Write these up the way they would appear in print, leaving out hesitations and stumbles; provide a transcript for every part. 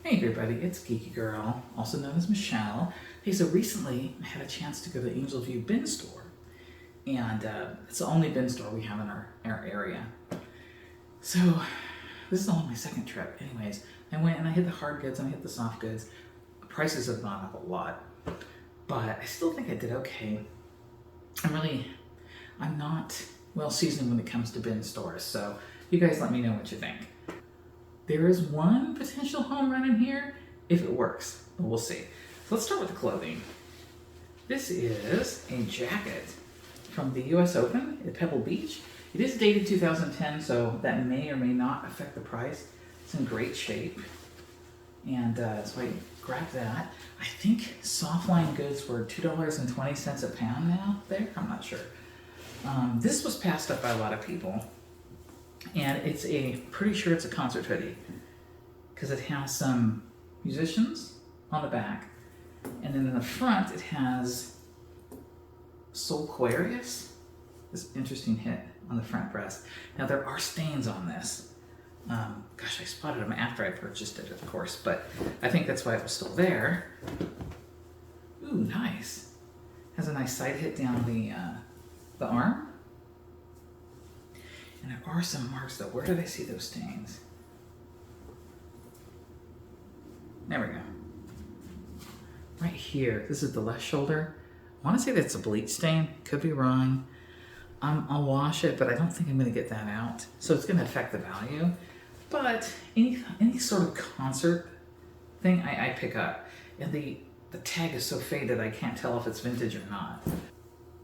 Hey everybody, it's Geeky Girl, also known as Michelle. Hey, so recently I had a chance to go to the Angelview bin store, and it's the only bin store we have in our area. So this is only my second trip. Anyways, I went and I hit the hard goods and I hit the soft goods. Prices have gone up a lot, but I still think I did okay. I'm not well seasoned when it comes to bin stores, so you guys let me know what you think. There is one potential home run in here if it works, but we'll see. So let's start with the clothing. This is a jacket from the US Open at Pebble Beach. It is dated 2010, so that may or may not affect the price. It's in great shape. And so I grabbed that. I think softline goods were $2.20 a pound now there. I'm not sure. This was passed up by a lot of people. And pretty sure it's a concert hoodie because it has some musicians on the back, and then in the front it has Soulquarius, this interesting hit on the front breast. Now there are stains on this. Gosh, I spotted them after I purchased it, of course, but I think that's why it was still there. Ooh, nice. Has a nice side hit down the arm. And there are some marks though. Where did I see those stains? There we go. Right here. This is the left shoulder. I want to say that's a bleach stain. Could be wrong. I'll wash it, but I don't think I'm going to get that out. So it's going to affect the value. But any sort of concert thing I pick up. And the tag is so faded I can't tell if it's vintage or not.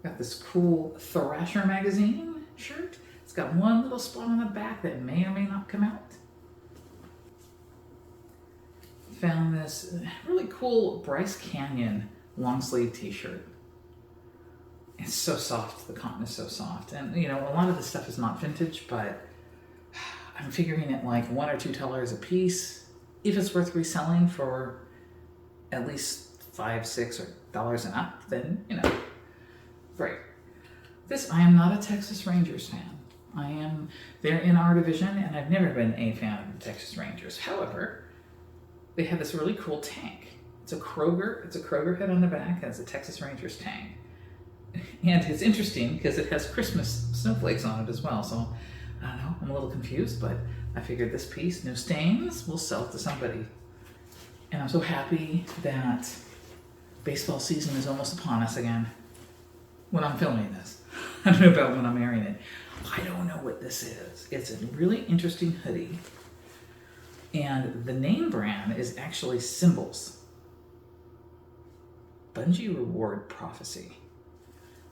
Got this cool Thrasher magazine shirt. It's got one little spot on the back that may or may not come out. Found this really cool Bryce Canyon long sleeve t-shirt. It's so soft, the cotton is so soft. And you know, a lot of this stuff is not vintage, but I'm figuring it like $1 or $2 a piece. If it's worth reselling for at least $5, $6 and up, then you know, great. I am not a Texas Rangers fan. They're in our division, and I've never been a fan of the Texas Rangers. However, they have this really cool tank. It's a Kroger head on the back, it has a Texas Rangers tank. And it's interesting because it has Christmas snowflakes on it as well. So, I don't know, I'm a little confused, but I figured this piece, no stains, will sell to somebody. And I'm so happy that baseball season is almost upon us again when I'm filming this. I don't know about when I'm airing it. I don't know what this is. It's a really interesting hoodie. And the name brand is actually Symbols. Bungee Reward Prophecy.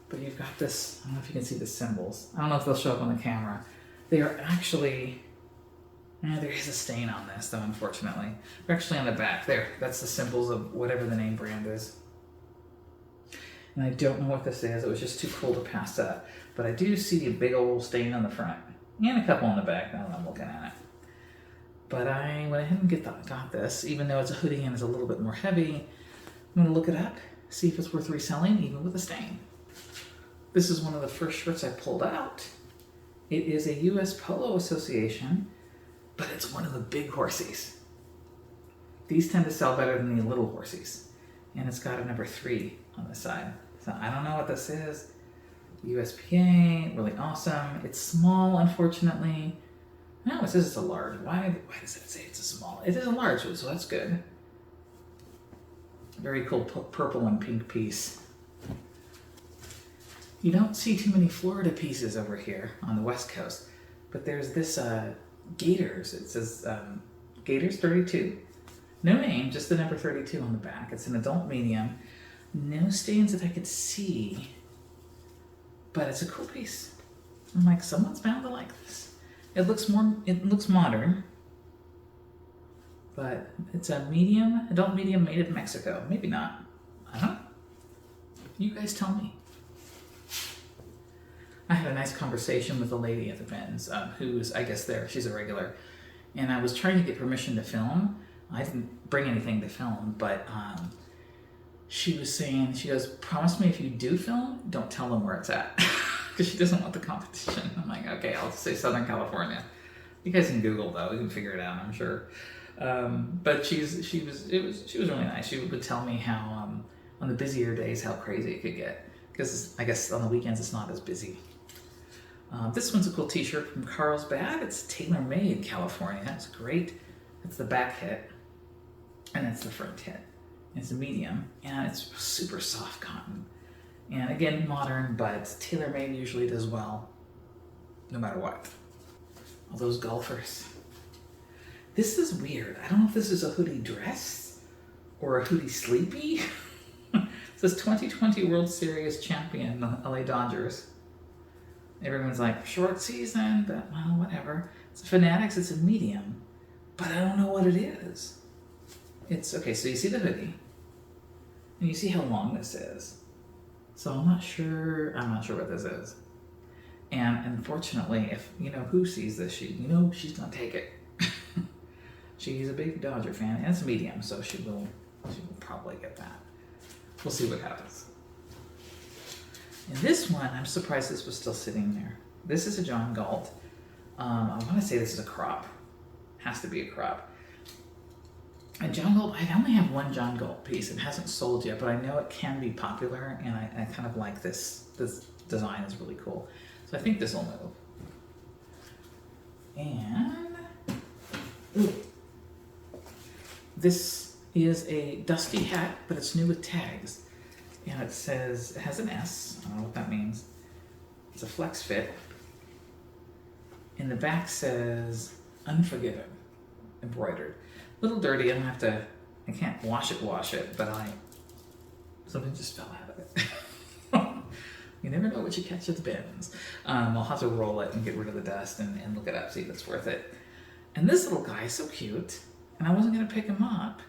But you've got this, I don't know if you can see the symbols. I don't know if they'll show up on the camera. They are actually, there is a stain on this though, unfortunately. They're actually on the back. There, that's the symbols of whatever the name brand is. And I don't know what this is. It was just too cool to pass up. But I do see a big old stain on the front and a couple on the back now that I'm looking at it. But I went ahead and got this, even though it's a hoodie and it's a little bit more heavy. I'm going to look it up, see if it's worth reselling, even with a stain. This is one of the first shirts I pulled out. It is a US Polo Association, but it's one of the big horsies. These tend to sell better than the little horsies. And it's got a number 3 on the side. So I don't know what this is. USPA, really awesome. It's small, unfortunately. No, it says it's a large. Why does it say it's a small? It is a large, so that's good. Very cool purple and pink piece. You don't see too many Florida pieces over here on the West Coast, but there's this Gators. It says Gators 32. No name, just the number 32 on the back. It's an adult medium. No stains that I could see, but it's a cool piece. I'm like, someone's bound to like this. It looks modern, but it's a adult medium made in Mexico. Maybe not. I don't know. You guys tell me. I had a nice conversation with a lady at the bins who's, I guess, she's a regular, and I was trying to get permission to film. I didn't bring anything to film, but she was saying, she goes, promise me if you do film, don't tell them where it's at. Because she doesn't want the competition. I'm like, okay, I'll say Southern California. You guys can Google though, you can figure it out, I'm sure. But she was really nice. She would tell me how on the busier days how crazy it could get, because I guess on the weekends it's not as busy. This one's a cool t-shirt from Carlsbad. It's tailor-made California. It's great. It's the back hit, and it's the front hit. It's a medium, and it's super soft cotton. And again, modern, but tailor-made usually does well, no matter what. All those golfers. This is weird. I don't know if this is a hoodie dress or a hoodie sleepy. It says 2020 World Series champion, the LA Dodgers. Everyone's like, short season, but well, whatever. It's Fanatics, it's a medium, but I don't know what it is. It's, okay, so you see the hoodie, and you see how long this is. So I'm not sure what this is. And unfortunately, if you know who sees this, she's gonna take it. She's a big Dodger fan, and it's a medium, so she will probably get that. We'll see what happens. And this one, I'm surprised this was still sitting there. This is a John Galt. I want to say this is a crop. Has to be a crop. And John Galt, I only have one John Galt piece. It hasn't sold yet, but I know it can be popular, and I kind of like this. This design is really cool. So I think this will move. And ooh, this is a dusty hat, but it's new with tags. And it says, it has an S. I don't know what that means. It's a flex fit. And the back says, Unforgiven, embroidered. A little dirty. I can't wash it, but something just fell out of it. You never know what you catch at the bins. I'll have to roll it and get rid of the dust and look it up, see if it's worth it. And this little guy is so cute. And I wasn't going to pick him up.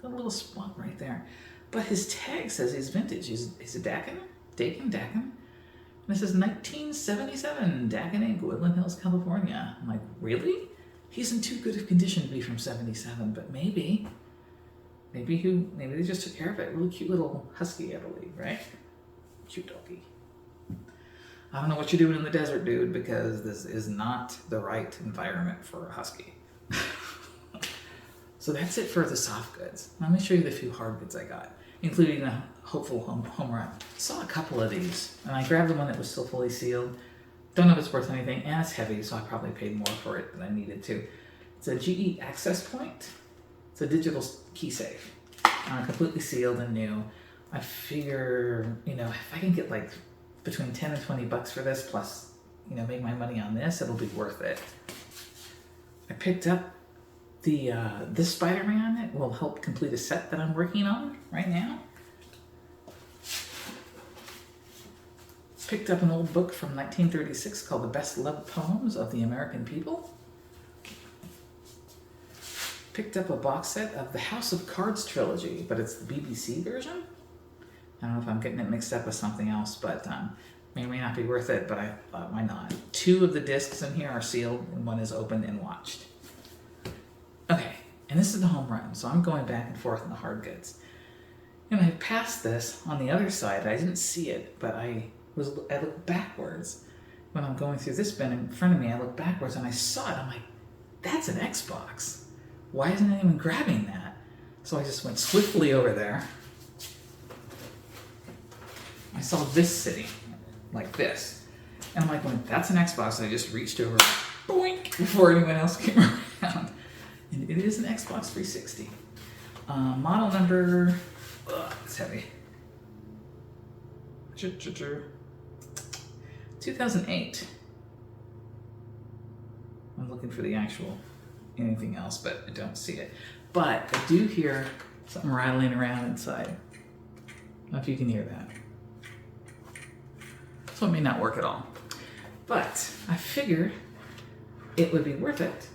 Got a little spot right there. But his tag says he's vintage. He's a Dakin. And it says 1977, Dakin Inc., Woodland Hills, California. I'm like, really? He's in too good of condition to be from 77, but maybe they just took care of it. Really cute little husky, I believe, right? Cute doggy. I don't know what you're doing in the desert, dude, because this is not the right environment for a husky. So that's it for the soft goods. Let me show you the few hard goods I got, including the hopeful home run. I saw a couple of these, and I grabbed the one that was still fully sealed. Don't know if it's worth anything, and it's heavy, so I probably paid more for it than I needed to. It's a GE access point. It's a digital key safe, completely sealed and new. I figure, if I can get like between 10 and 20 bucks for this, plus, make my money on this, it'll be worth it. I picked up this Spider-Man. It will help complete a set that I'm working on right now. Picked up an old book from 1936 called The Best Loved Poems of the American People. Picked up a box set of the House of Cards trilogy, but it's the BBC version. I don't know if I'm getting it mixed up with something else, but may or may not be worth it, but I thought, why not? 2 of the discs in here are sealed, and 1 is opened and watched. Okay, and this is the home run, so I'm going back and forth on the hard goods. And I passed this on the other side. I didn't see it, but I looked backwards. When I'm going through this bin in front of me, I look backwards and I saw it. I'm like, that's an Xbox. Why isn't anyone grabbing that? So I just went swiftly over there. I saw this sitting like this. And I'm like, well, that's an Xbox. And I just reached over, boink, before anyone else came around. And it is an Xbox 360. Model number, it's heavy. 2008. I'm looking for the actual anything else, but I don't see it. But I do hear something rattling around inside. I don't know if you can hear that. So it may not work at all. But I figured it would be worth it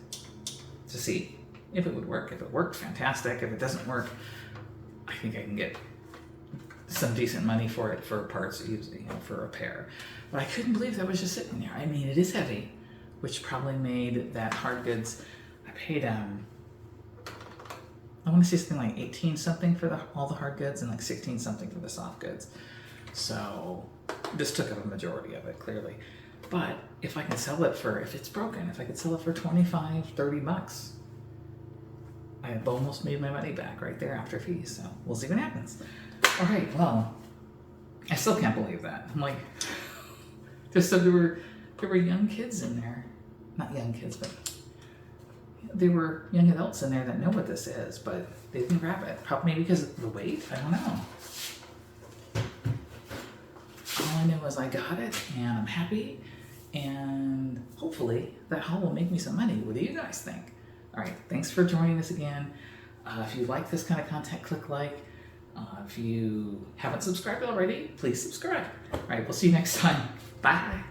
to see if it would work. If it worked, fantastic. If it doesn't work, I think I can get some decent money for it for parts, for repair. But I couldn't believe that was just sitting there. I mean, it is heavy, which probably made that hard goods. I paid, I want to say something like 18 something for all the hard goods and like 16 something for the soft goods. So this took up a majority of it, clearly. But if I can sell it if it's broken, if I could sell it for 25, 30 bucks, I almost made my money back right there after fees. So we'll see what happens. All right, well, I still can't believe that. I'm like, just so there were young kids in there. Not young kids, but there were young adults in there that know what this is, but they didn't grab it. Probably maybe because of the weight. I don't know. All I know is I got it, and I'm happy, and hopefully that haul will make me some money. What do you guys think? All right, thanks for joining us again. If you like this kind of content, click like. If you haven't subscribed already, please subscribe. All right, we'll see you next time. Bye.